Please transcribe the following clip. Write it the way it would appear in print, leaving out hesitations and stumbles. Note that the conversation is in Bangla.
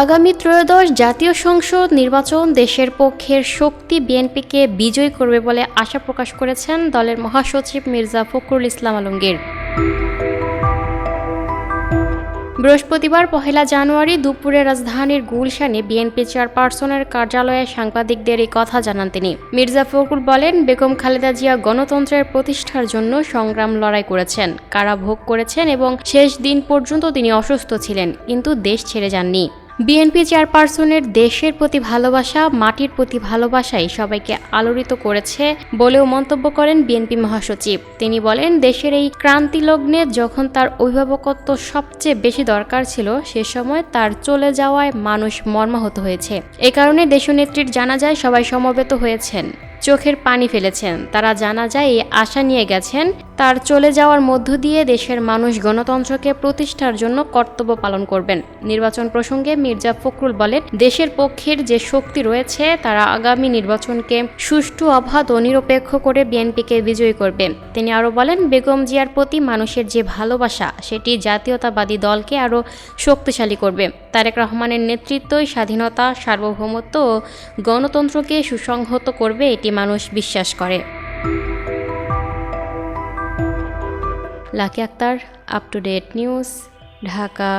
আগামী ত্রয়োদশ জাতীয় সংসদ নির্বাচন দেশের পক্ষের শক্তি বিএনপিকে বিজয়ী করবে বলে আশা প্রকাশ করেছেন দলের মহাসচিব মির্জা ফখরুল ইসলাম আলমগীর। বৃহস্পতিবার ১ জানুয়ারি দুপুরে রাজধানীর গুলশানে বিএনপি চেয়ারপারসনের কার্যালয়ে সাংবাদিকদের এই কথা জানান তিনি। মির্জা ফখরুল বলেন, বেগম খালেদা জিয়া গণতন্ত্রের প্রতিষ্ঠার জন্য সংগ্রাম লড়াই করেছেন, কারাভোগ করেছেন এবং শেষ দিন পর্যন্ত তিনি অসুস্থ ছিলেন, কিন্তু দেশ ছেড়ে যাননি। বিএনপি চেয়ারপারসনের দেশের প্রতি ভালোবাসা, মাটির প্রতি ভালোবাসাই সবাইকে আলোড়িত করেছে বলেও মন্তব্য করেন বিএনপি মহাসচিব। তিনি বলেন, দেশের এই ক্রান্তি লগ্নে যখন তার অভিভাবকত্ব সবচেয়ে বেশি দরকার ছিল, সে সময় তার চলে যাওয়ায় মানুষ মর্মাহত হয়েছে। এ কারণে দেশনেত্রীর জানাজায় সবাই সমবেত হয়েছেন, চোখের পানি ফেলেছেন। তারা জানাজায় এই আশা নিয়ে গেছেন, তার চলে যাওয়ার মধ্য দিয়ে দেশের মানুষ গণতন্ত্রকে প্রতিষ্ঠার জন্য কর্তব্য পালন করবেন। নির্বাচন প্রসঙ্গে মির্জা ফখরুল বলেন, দেশের পক্ষের যে শক্তি রয়েছে তারা আগামী নির্বাচনকে সুষ্ঠু, অবাধ ও নিরপেক্ষ করে বিএনপিকে বিজয়ী করবে। তিনি আরও বলেন, বেগম জিয়ার প্রতি মানুষের যে ভালোবাসা সেটি জাতীয়তাবাদী দলকে আরও শক্তিশালী করবে। তারেক রহমানের নেতৃত্বই স্বাধীনতা, সার্বভৌমত্ব ও গণতন্ত্রকে সুসংহত করবে, এটি মানুষ বিশ্বাস করে। Lucky Akter, up to date news, Dhaka.